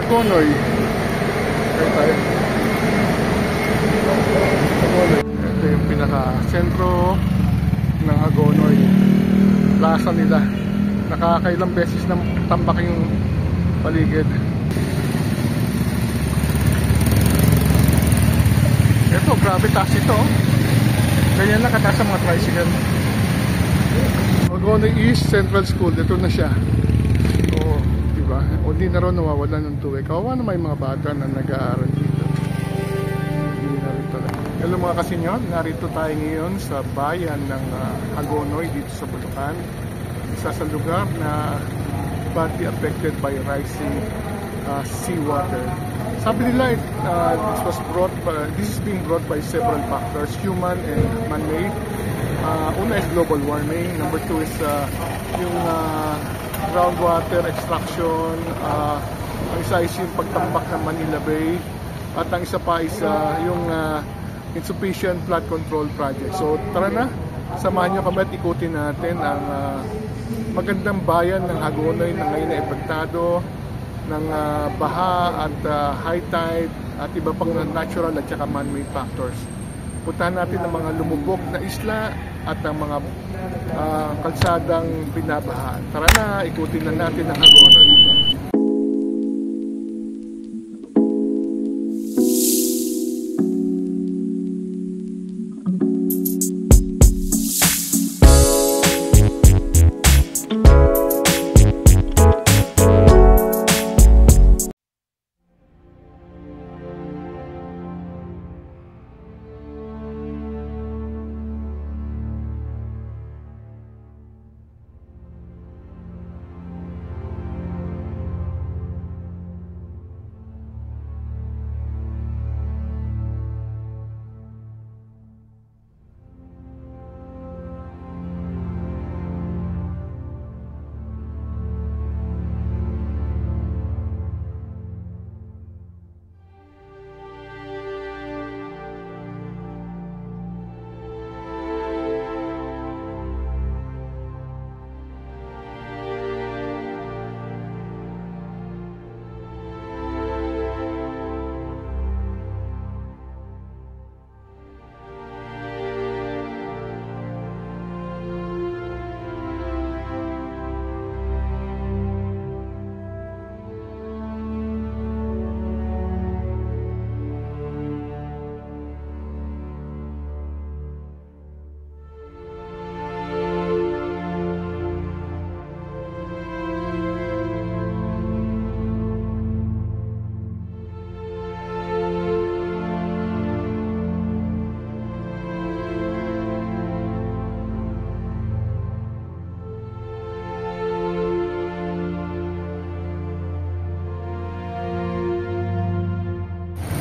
Hagonoy. Kaya tayo. Hagonoy. Ito yung pinaka-sentro ng Hagonoy. Plaza nila. Nakakailang beses na tambak yung paligid. Ito, grabe taas ito. Ganyan lang kataas ang mga tricycle. Hagonoy East Central School. Ito na siya. Oo, diba? O di na rin nawawala ng tuwi. Kawawa na may mga bata na nag-aaral dito. Hindi na rin talaga. Hello mga kasinyon, narito tayo ngayon sa bayan ng Hagonoy dito sa Bulacan. Isa sa lugar na badly affected by rising seawater. Sabi nila, this is being brought by several factors, human and man-made. Una is global warming. Number two is yung groundwater extraction. Ang isa is yung pagtambak ng Manila Bay. At ang isa pa is yung insufficient flood control project. So tara na, samahan nyo kami at ikutin natin ang magandang bayan ng Hagonoy na ngayon ay epektado ng baha at high tide at iba pang natural at saka man-made factors. Puntahan natin ang mga lumubog na isla at ang mga kalsadang binabaha. Tara na, ikutin na natin ang Hagonoy.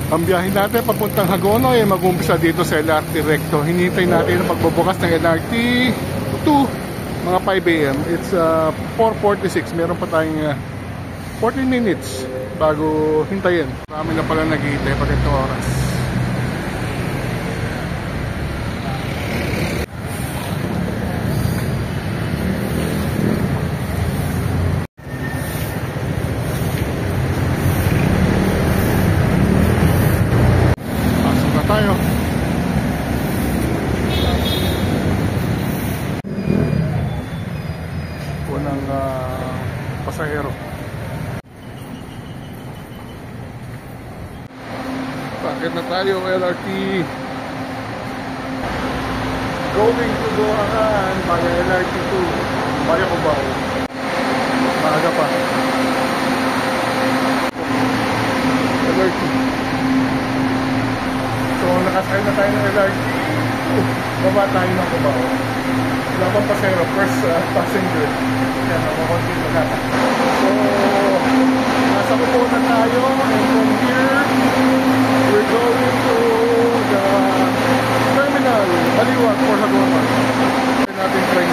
Ang biyahe natin papuntang Hagonoy ay mag-umpisa dito sa LRT Recto. Hinihintay natin ang pagbubukas ng LRT 2, mga 5 AM. It's 4:46. Meron pa tayong 14 minutes bago hintayin. Marami na pala naghihintay pag itong oras. Tayo. Unang pasahero. Bakit na tayo LRT? Going to Doahan via LRT 2 via Cubao. Maaga pa. LRT. So nakasakay na tayo ng LRT. Baba tayo ng Cubao. Wala pang pasahero, first passenger. Yan, makakonti na natin. So nasa Cubao na tayo, and from here we're going to the terminal Baliwag for Hagonoy. Natin train.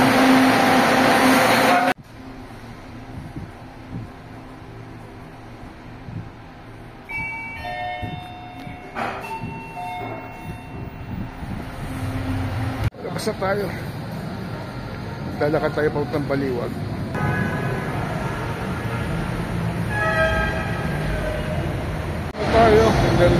Labas na tayo. Lalakad tayo papuntang Baliwag. tayo. And then,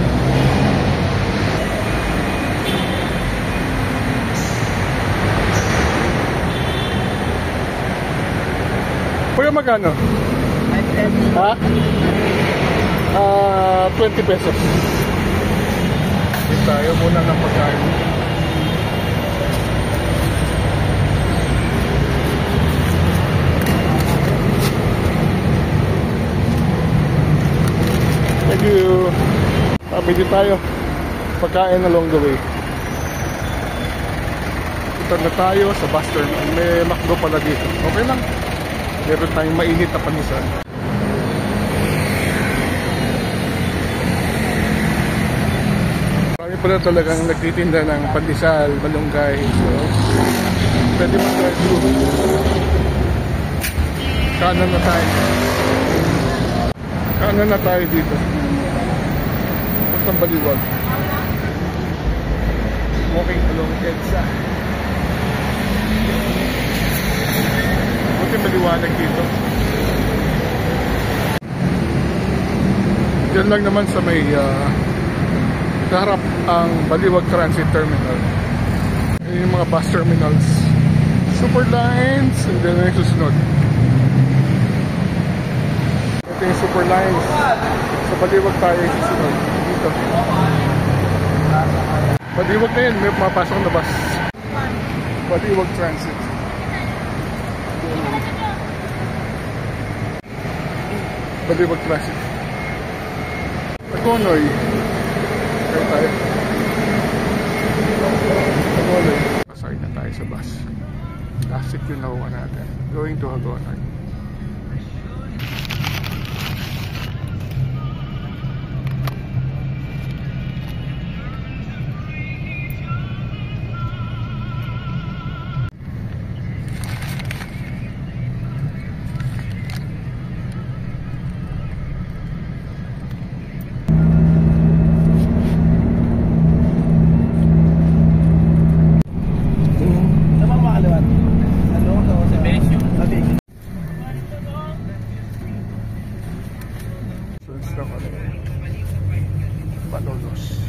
kuya, magkano? Ha? 20 pesos. Hindi tayo muna ng pagkain. Thank you. Pabili tayo. Pagkain along the way. Ito na tayo sa bus terminal. May McDo pala dito. Okay lang. Meron tayong mainit na panisan. Marami pala talagang nagtitinda ng pandesal, malunggay. So, pwede mag-drive-thru. Kanan na tayo. Kanan na tayo dito. Puntang Baliwag. Walking along EDSA. Buti maliwanag dito. Diyan lang naman sa may kaharap ang Baliwag Transit Terminal. Yung mga bus terminals. Super lines. And then yung susunod. Ito yung super lines. Sa Baliwag tayo yung susunod. Dito. Baliwag na yun. May mapasok na bus. Baliwag Transit. Baliwag Transit. Tagonoy. Kaya tayo. Tagonoy. Pasakay na tayo sa bus. Classic yung nakuha natin. Going to Hagonoy. Balolos.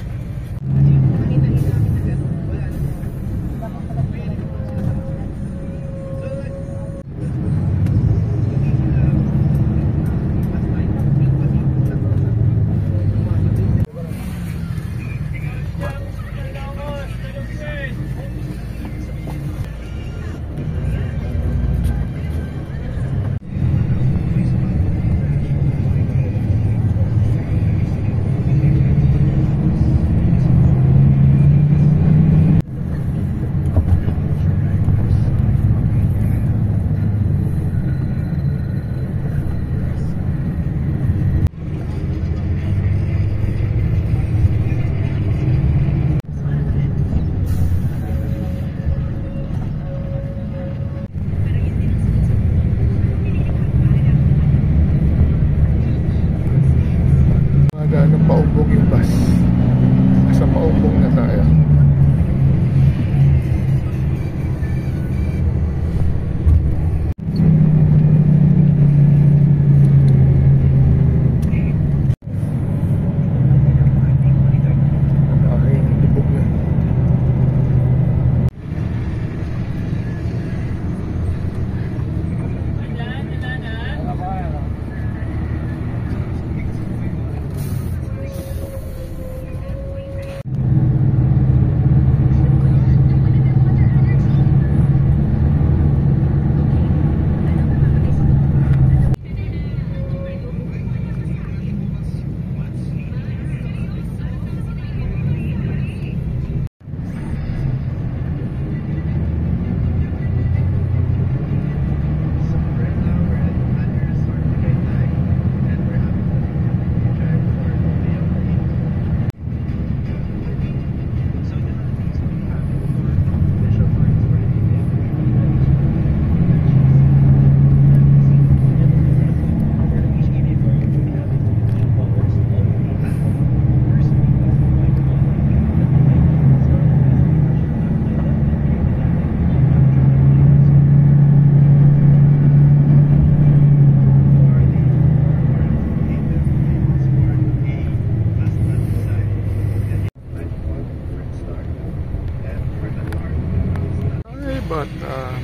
But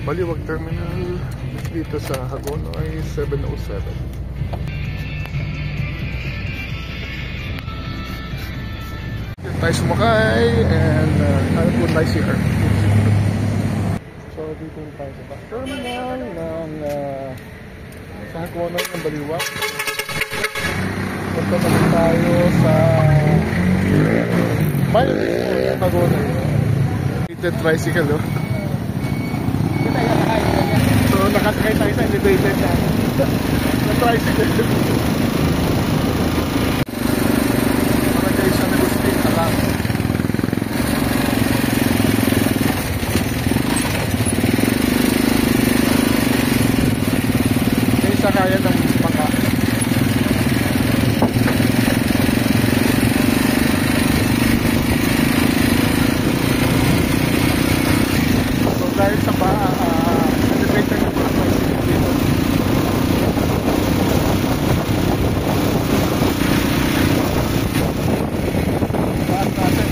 Baliwag Terminal dito sa Hagonoy 707. Tayo sumakay and hanap po tayo CR. So dito tayo sa bus terminal ng sa Hagonoy ng Baliwag. Punta naman tayo sa Mile ng Hagonoy. Elevated tricycle, oh. So nakasakay tayo sa elevated na tricycle. Kaya ng baka. So dahil sa elevator ng mga tricycle dito. Taas natin.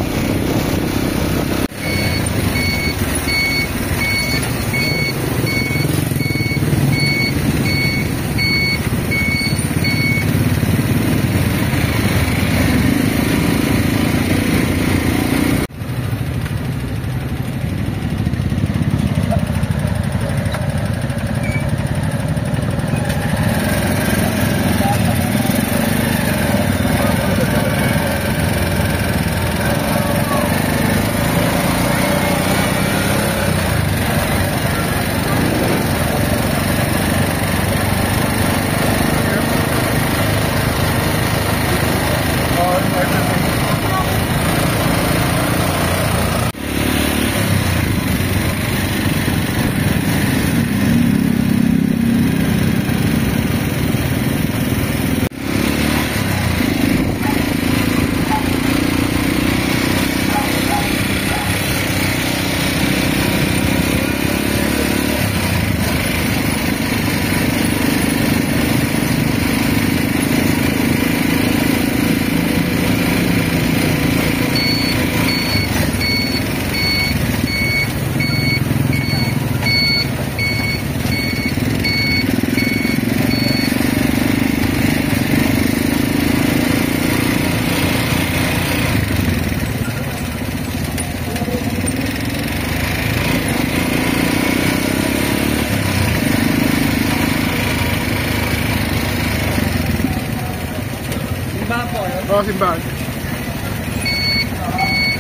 Simbahan.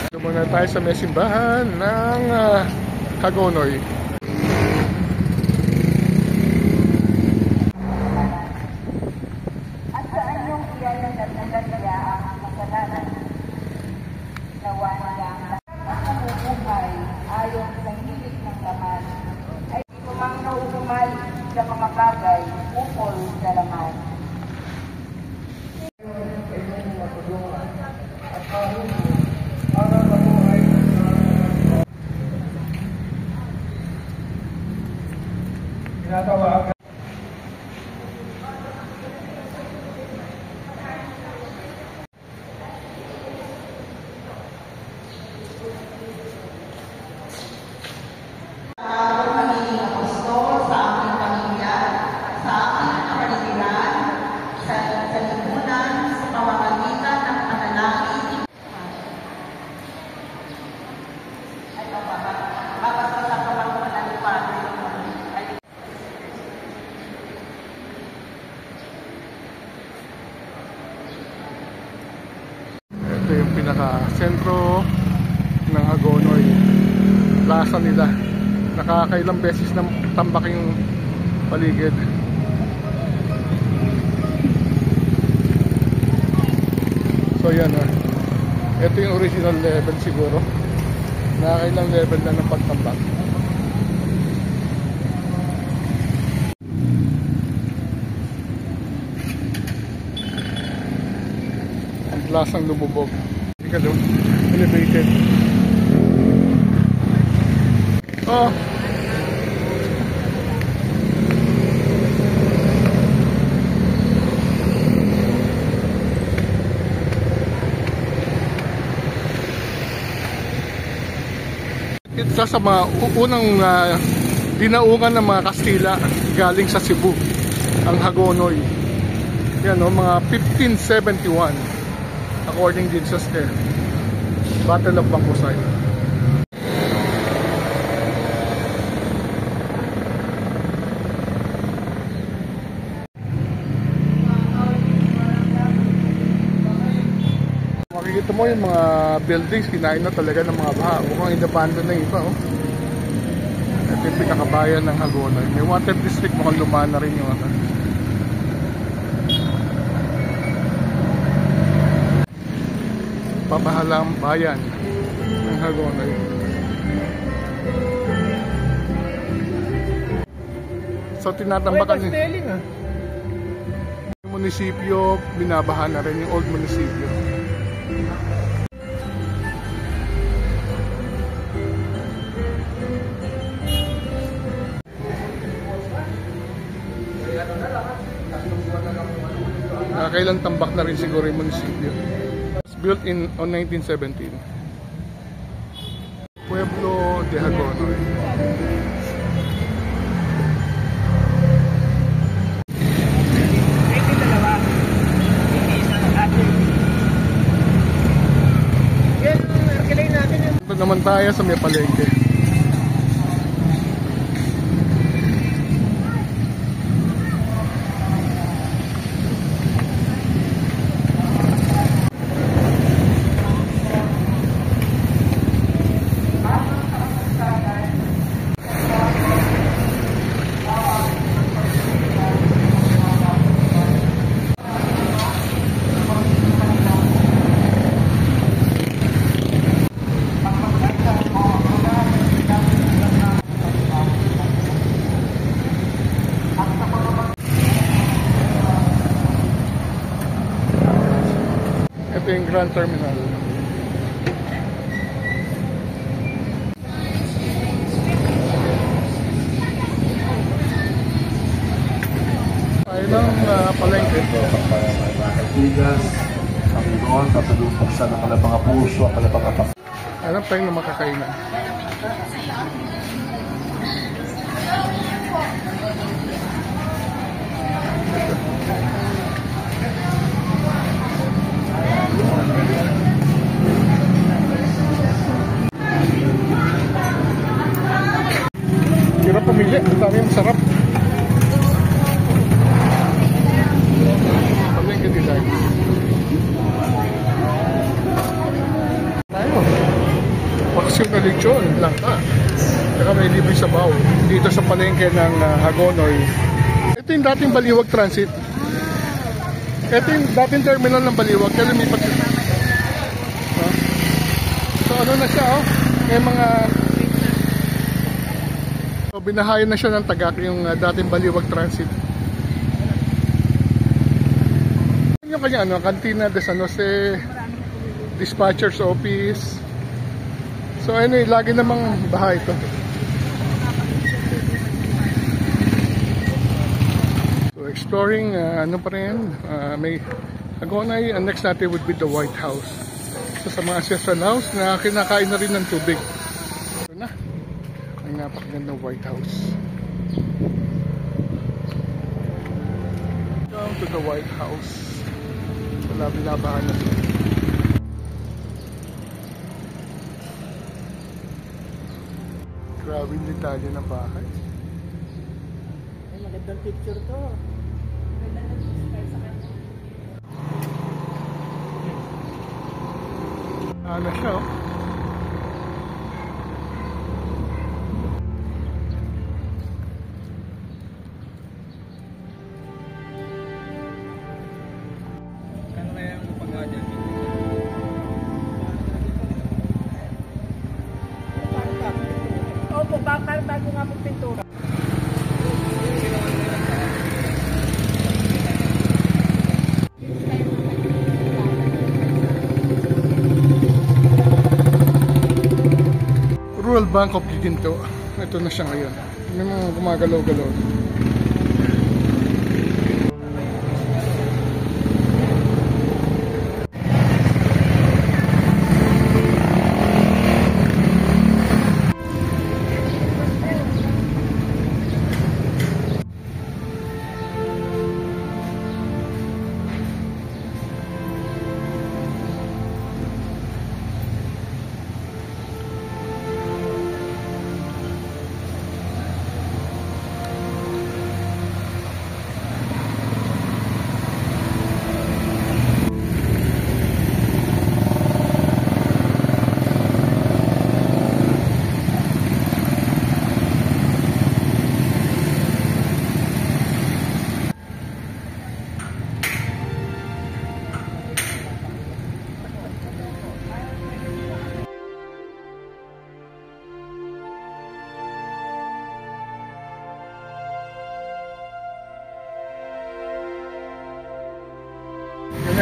So muna tayo sa may simbahan ng Hagonoy. At sa anyong iyayan at nagaliya ang kasalanan, nawa nilang ang nabubuhay ayon sa hilig ng laman, ay tumang nauumay sa mga bagay ukol sa laman. Ito yung pinaka-sentro ng Hagonoy. Plaza nila. Nakakailang beses na tambak yung paligid. So yan ha. Ito yung original level siguro. Nakakailang level na ng pagtambak. Lasang lumubog. Ikalo, elevated. Oh. isa sa mga unang dinaungan ng mga Kastila galing sa Cebu, ang Hagonoy. Yan, no, mga 1571 according din sa Battle of Bangkusay. Makikita mo yung mga buildings, kinain na talaga ng mga baha. Mukhang inabandon na iba, oh. Ito yung pinakabayan ng Hagonoy. May water district, mukhang lumana rin yung ano. Pabahalang bayan ng Hagonoy. So tinatambakan yung munisipyo, binabaha na rin yung old munisipyo. Kailan tambak na rin siguro yung munisipyo. Built on 1917. Pueblo de Hagonoy. Ito naman tayo sa may palengke. Ito yung Grand Terminal. Tayo ng palengke. Bigas, kami doon, tatulupag sa nakalabang puso, nakalabang apak. Alam tayong na makakainan. Hirap pumili, ang dami masarap. Palengke design. Tayo. Paksyon na lechon, langka. Saka may libre sabaw. Dito sa palengke ng Hagonoy. Ito yung dating Baliwag Transit. Ito yung dating terminal ng Baliwag. Kaya lumipat siya. So ano na siya, oh? May mga... So, binahayan na siya ng Tagak, yung dating Baliwag Transit. Yung kanya ano, Cantina de San Jose, Dispatcher's Office. So anyway, lagi namang bahay ito. So exploring, ano pa rin, may Hagonoy, and next natin would be the White House. So sa mga ancestral house na kinakain na rin ng tubig. Ito na. Napakagandang White House. Down to the White House. Wala binabahan na siya. Grabe yung detalye ng bahay. Ay, magandang picture to. Magandang picture sa kanya. Ano siya, oh? Opo, bakal bago nga magpintura. Rural Bank of Giginto. Ito na siya ngayon. May mga gumagalaw-galaw.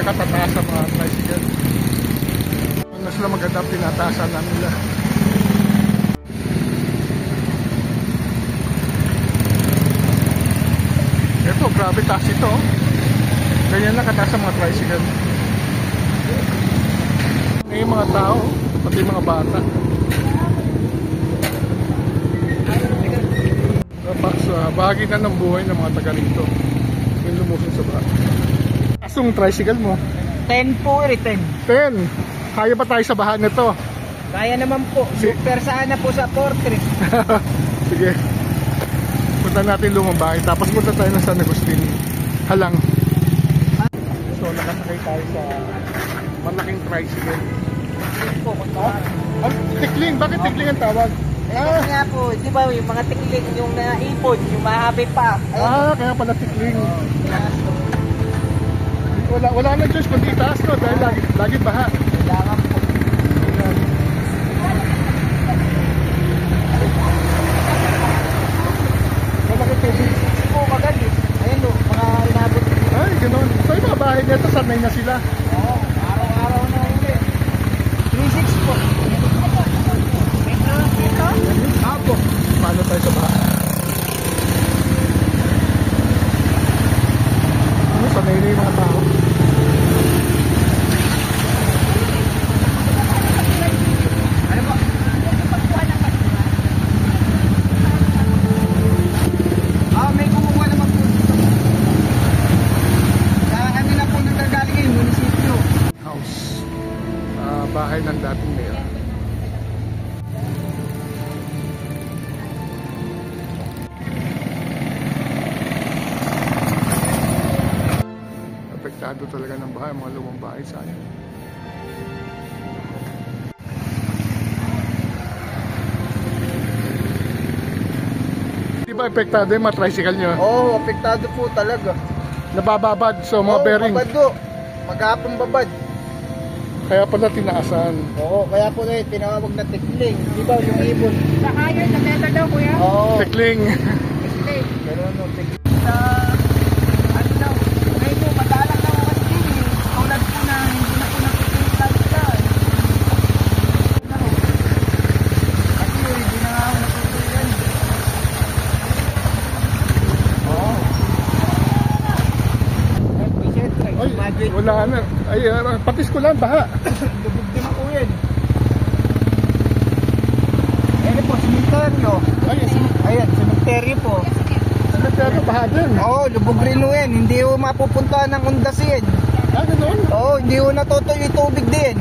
nakatataas sa mga tricycle. Mas sila maganda tinataasan lang nila. Ito, grabe taas ito. Ganyan lang kataas ang mga tricycle. Ngayon mga tao, pati mga bata. Bahagi na ng buhay ng mga taga rito. Yung lumusong sa bahay. Asong tricycle mo? 10 po, 10. 10. Kaya pa tayo sa bahan nito. Kaya naman po. Super sana po sa Fortress. Sige. Punta natin lumang bahay. Tapos punta tayo ng San Agustin. Halang. So nakasakay tayo sa malaking tricycle. Po, Tikling. Bakit tikling ang tawag? Kasi nga po, di ba yung mga tikling yung naipon, yung mahabi pa. Kaya pala tikling. Wala na Diyos kundi itaas no dahil lagi baha. Kailangan po. Malaki tubig. Po, magalit. Ayun o, mga inabot. Ay, ganoon. So yung mga bahay nito, sanay na sila. Oo, araw-araw na uli. 3-6 po. Apo. Paano tayo sa bahay? Sanay na yung mga tao. Ano po? May kumukuha naman po. Kami na po nagagaling ngayon, munisipyo. House. Bahay ng dating mayor. Apektado talaga ng bahay, mga lumang bahay sa akin. Di ba apektado yung mga tricycle nyo? Oo, apektado po talaga. Nabababad, so mga bearing. babad do. Maghapong babad. Kaya pala tinaasan. Oo, kaya po na tinawag na tikling. Di ba yung ibon? Sa iron na metal daw kuya? Oo. Tikling. Tikling. Pero ano, tikling. Sa, ano daw, ngayon po, madalang daw ang tikling. Tulad po na, hindi na po nakikinig lifestyle. Kasi hindi na nga ako nakikinig. Oo. Ay, wala na. Ay, patis ko lang, baha. Lubog din ako yan. Ayan po, simenteryo. Ayan, simenteryo po. Cemetery, baha din. Oo, lubog rin po yan. Hindi po mapupuntahan ng undas yan. Ganun. Oo, hindi po natutuloy yung tubig din.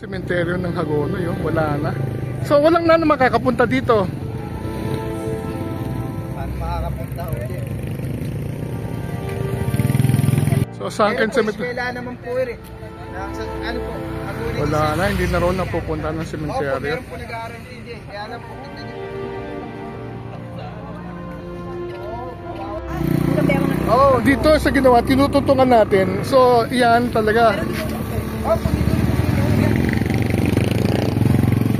Cemetery ng Hagono, yun. Wala na. So, walang na makakapunta dito. Paano makakapunta ulit? So, sunken cemetery. Kailan naman po rin. Ano po? Wala na, hindi na rin napupunta ng Opo, cemetery. meron po nag-guarantee din. Kaya lang po, tignan niyo. Oh, dito sa ginawa, tinututungan natin. So, yan talaga. Opo, dito yan.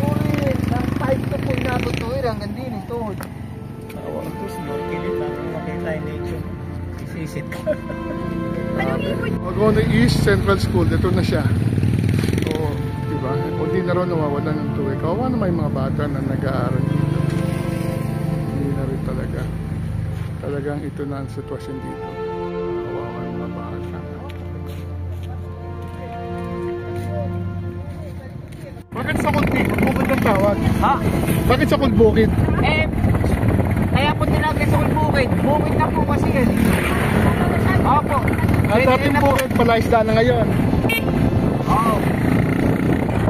Puri, ng type to po inabot to hanggang din ito. Isisit ka. Hagono East Central School, dito na siya. Oo, diba? O di na rin nawawala ng tubig. Kawawa naman yung mga bata na nag-aaral dito. Hindi na rin talaga. Talagang ito na ang sitwasyon dito. Kawawa yung mga bata. Bakit sa Kulbukid? Bukid ang tawag? Ha? Bakit sa Kulbukid? Kaya po tinagay sa bukid. Bukid na po kasi yan. Opo. At dating bukid, palaisda na ngayon. Oo.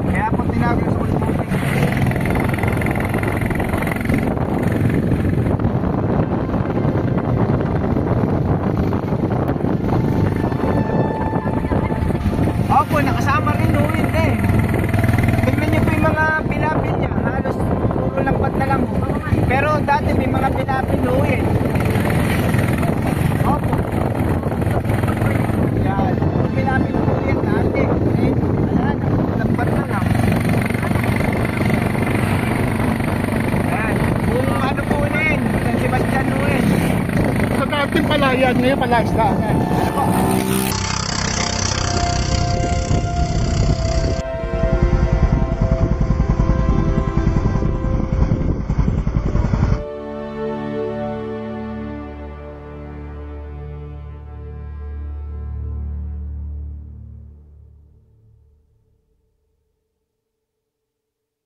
Kaya po tinagay sa bukid. Opo, nakasama rin uwin eh. Tignan niyo po yung mga pinapin niya. Halos puro lampat na lang. Pero dati may mga pinapin uwin. Opo. Yan. Puro pinapin uwin dati. Eh, ayan, lampat na lang. Ayan. Kung ano po uwin. San Sebastian uwin. Sa dating palayan, ngayon palaisda.